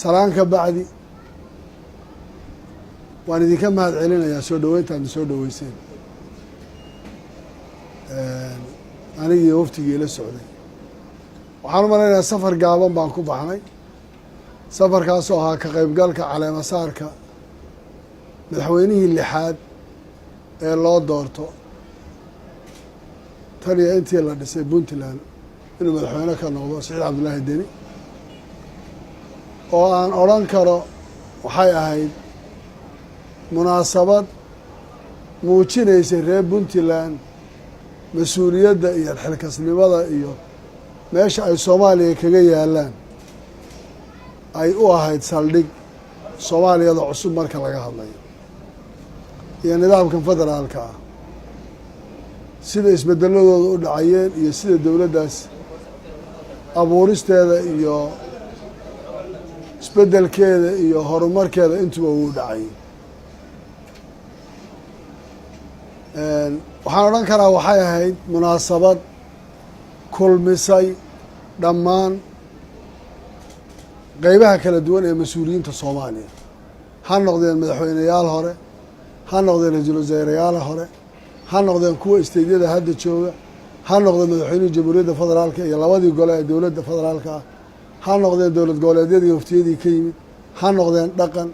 salaan ka bacdi waan idinka mahad celinayaa soo dhaweyntaadna soo dhaweyseen anigii waftigii ila socday waxaan u malaynayaa safar gaaban baan ku baxnay safarkaasoo ahaa ka qaybgalka caleemasaarka madaxweynihii lixaad ee loo doorto tan iyo intii la dhisay puntland inuu madaxweyne ka noqdo Siciid Cabdullaahi Deni oo aan odhan karo waxay ahayd munaasabad muujinaysay reer puntland mas-uuliyadda iyo xilkasnimada iyo meesha ay soomaaliya kaga yaalaan ay u ahayd saldhig soomaaliyada cusub marka laga hadlayo iyo nidaamkan federaalka ah sida isbedeladooda u dhacayeen iyo sida dowladdaas abuuristeeda iyo isbedelkeeda iyo horumarkeeda intuba uu dhacay waxaan odhan karaa waxay ahayd munaasabad kulmisay dhammaan qeybaha kala duwan ee mas-uuliyiinta soomaaliya ha noqdeen madaxweyneyaal hore ha noqdeen ra-iisul wasaareyaal hore ha noqdeen kuwa isteydyada hadda jooga ha noqdeen madaxweynihii jamhuuriyadda federaalka iyo labadii gole ee dowladda federaalka ah ha noqdeen dowlad goboleedyadii waftiyadii ka yimid ha noqdeen dhaqan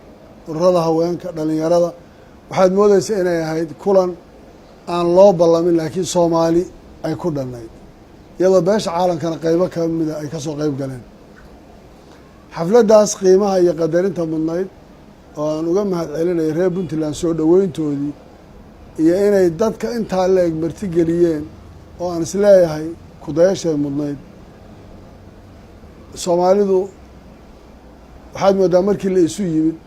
ururada haweenka dhalinyarada waxaad moodeysaa inay ahayd kulan aan loo ballamin laakiin soomaali ay ku dhannayd iyadoo beesha caalamkana qeybo ka mida ay ka soo qeyb galeen xafladdaas qiimaha iyo qadarinta mudnayd oo aan uga mahad celinaya reer puntland soo dhoweyntoodii iyo inay dadka intaa la-eg marti geliyeen oo aan isleeyahay kudayashay mudnayd soomaalidu waxaad moodaa markii la isu yimid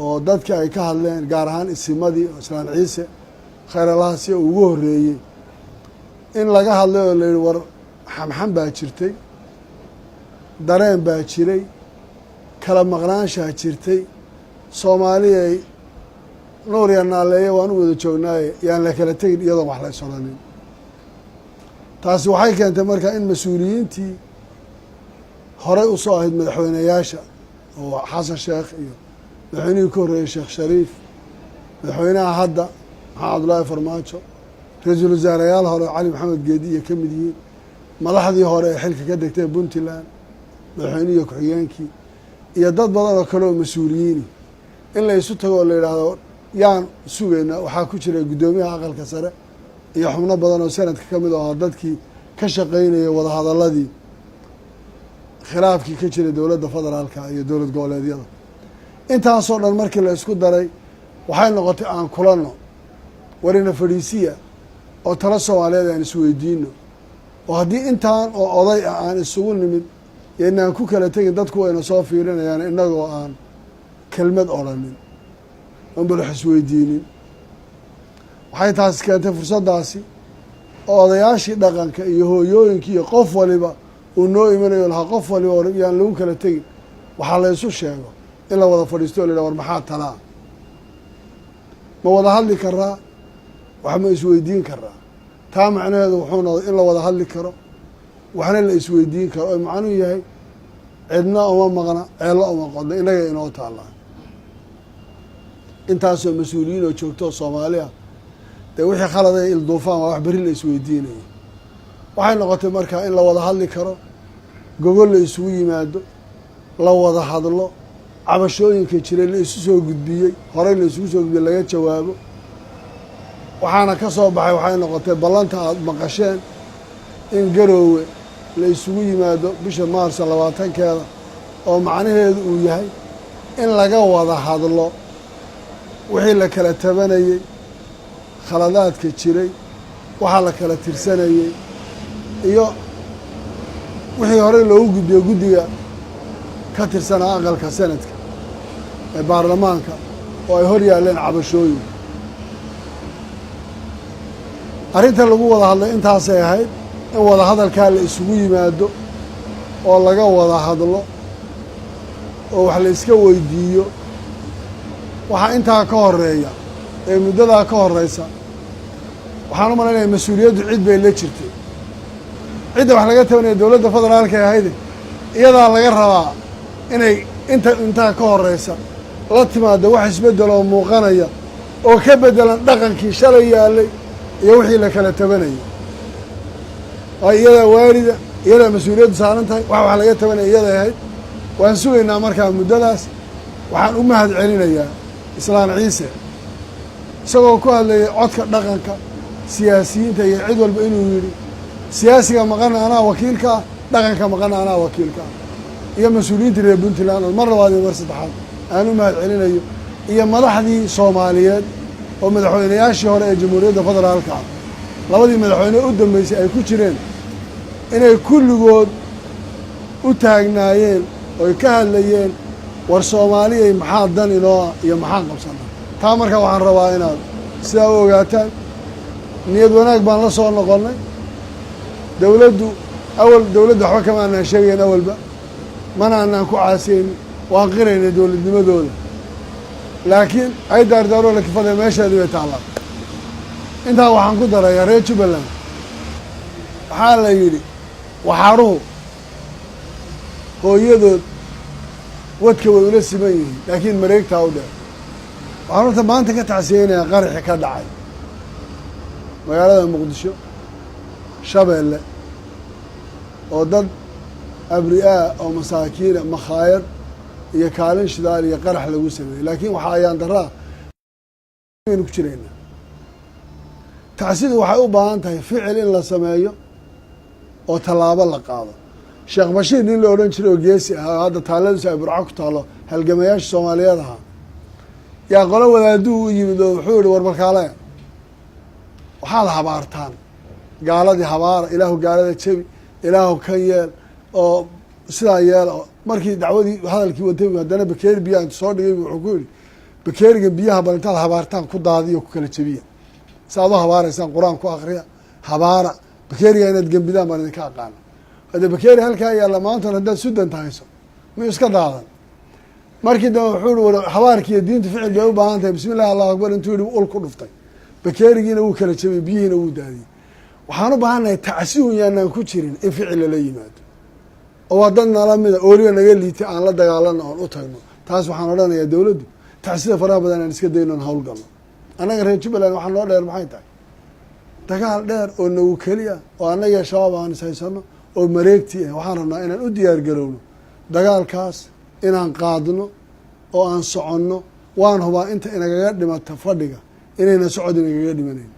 oo dadkii ay ka hadleen gaar ahaan isimadii oo islaan ciise khayralahaasi oo ugu horreeyey in laga hadlay oo la yihi war xamxam baa jirtay dareen baa jiray kala maqnaanshaa jirtay soomaaliyay nuur ya naaleeye waan u wada joognaaye yaan la kala tegin iyadoon wax la is odhanin taasi waxay keentay markaa in mas-uuliyiintii horey usoo ahayd madaxweyneyaasha oo xasan sheekh iyo madaxweynihii ka horreeyey sheekh shariif madaxweynaha hadda maxamed cabdullaahi farmaajo ra-iisul wasaareyaal hore cali maxamed geedi iyo ka mid yihiin madaxdii hore ee xilka ka degtay puntland madaxweynihii ku-xigeenkii iyo dad badan oo kale oo mas-uuliyiini in la isu tago oo la yidhaahdo yaan sugaynaa waxaa ku jira guddoomiyaha aqalka sare iyo xubno badan oo sanadka ka mid ahaa dadkii ka shaqeynayay wadahadaladii khilaafkii ka jiray dowladda federaalka iyo dowlad goboleedyada intaasoo dhan markii la isku daray waxay noqotay aan kulanno warina fadhiisiya oo talo soomaaliyeed aan isweydiino oo haddii intaan oo oday ah aan isugu nimid yaynaan ku kala tegin dadku wayna soo fiirinayaan innagoo aan kelmad odhanin oon balax isweydiinin waxay taasi keentay fursaddaasi oo odayaashii dhaqanka iyo hooyooyinkii iyo qof waliba uu noo imanayo lahaa qof waliba yaan lagu kala tegin waxaa la isu sheego in la wada fadhiisto o la yidhaha war maxaa talaa ma wada hadli karaa wax ma isweydiin karaa taa macnaheedu wuxuu noqday in la wada hadli karo waxna la isweydiin karo oo macnuu yahay cidna uma maqna ceello uma qodna innaga inoo taallaa intaasoo mas-uuliyiin oo joogto oo soomaali ah dee wixii khaladay ilduufaan waa wax berri la isweydiinaya waxay noqotay markaa in la wada hadli karo gogol la isugu yimaado la wada hadlo cabashooyinka jiray la isu soo gudbiyey horey la isugu soo gudbiyey laga jawaabo waxaana ka soo baxay waxay noqotay ballanta aada maqasheen in garoowe la isugu yimaado bisha maarso 20-keeda oo macnaheedu uu yahay in laga wada hadlo wixii la kala tabanayey khaladaadka jiray waxaa la kala tirsanayey iyo wixii horey loogu gudbiyo guddiga ka tirsanaa aqalka sanadka ee baarlamaanka oo ay hor yaalleen cabashooyin arrinta lagu wada hadlay intaasay ahayd in wada hadalkaa la isugu yimaado oo laga wada hadlo oo wax la iska weydiiyo waxaa intaa ka horeeya ee muddadaa ka horeysa waxaan u malaynaya mas-uuliyaddu cid bay la jirtay cidda wax laga tabanaya dowladda federaalka ee ahayde iyadaa laga rabaa inay intaa ka horeysa la timaada wax isbeddel oo muuqanaya oo ka beddelan dhaqankii shalay yaalay iyo wixii la kala tabanayay waa iyadaa waarida iyadaa mas-uuliyaddu saaran tahay wax laga tabanaya iyaday ahayd waan sugaynaa markaa muddadaas waxaan u mahad celinayaa islaan ciise isagoo ku hadlayay codka dhaqanka siyaasiyiinta iyo cid walba inuu yidhi siyaasiga maqana anaa wakiilka ah dhaqanka maqana anaa wakiilka ah iyo mas-uuliyiinta reer puntland oo mar labaad iyo mar saddexaad aan u mahad celinayo iyo madaxdii soomaaliyeed oo madaxweynayaashii hore ee jamhuuriyadda federaalka ah labadii madaxweyne u dambeysay ay ku jireen inay kulligood u taagnaayeen oy ka hadlayeen war soomaaliyay maxaa dan inoo ah iyo maxaan qabsanaa taa markaa waxaan rabaa inaad sidaa u ogaataan niyad wanaag baan la soo noqonnay dowladdu dowladda waxba kama aanaan sheegayn awalba mana aanaan ku caaseynin waan qiraynay dowladnimadooda laakiin ay daardaaroo la kifadee meesheedii bay taallaa intaa waxaan ku darayaa reer jubbaland waxaa la yidhi waxaaruhu hooyadood wadka way ula siman yihiin laakiin mareegtaa u dheer waxaan horta maanta ka tacsiyeynayaa qaraxi ka dhacay magaalada muqdisho shabeelle oo dad abri'aa oo masaakiina makhaayad iyo kaalin shidaal iyo qarax lagu sameeyey laakiin waxaa ayaan daraa aynu ku jiraynaa tacsidu waxay u baahan tahay ficil in la sameeyo oo tallaabo la qaado sheekh bashiir nin la odhan jiray oo geesi ahaa hadda taalladiisu ay burco ku taallo halgamayaasha soomaaliyeed ahaa yaa qolo wadaaduu u yimid oo wuxuu yihi war markaale waxaad habaartaan gaaladii habaara ilaahu gaalada jebi ilaahu kan yeel oo sidaa yeel oo markii dacwadii hadalkii watay haddana bakeeri biyaha intu soo dhigay wuxuu ku yihi bakeeriga biyaha bal intaad habaartaan ku daadiyo ku kala jebiya si aad u habaaraysaan qur-aan ku akriya habaara bakeeriga inaad gembidaan baan idinka aqaana hadda bakeeri halkaa yaalla maantan haddaad sudanta hayso miyuu iska daadan markii dambe wuxuu ihi war habaarkiiyo diintu ficil bay u baahan tahay bismi illahi allahu akbar intuu yihi ul ku dhuftay bakeerigiina wuu kala jebiyey biyihiina wuu daadiyey waxaan u baahannahay tacsihun yaanaan ku jirin in ficil lala yimaado oo waa dad nala mida ooliga naga liitay aan la dagaalano oon u tagno taas waxaan odhanayaa dowladdu tacsida faraha badan aan iska dayno on hawlgalno annaga reer jubbaland waxaa noo dheer maxay tahay dagaal dheer oo nagu keliya oo annaga shabaab aan ishaysano oo mareegtii ah waxaan rabnaa inaan u diyaar garowno dagaalkaas inaan qaadno oo aan soconno waan hubaa inta inagaga dhimata fadhiga inayna socod inagaga dhimanayn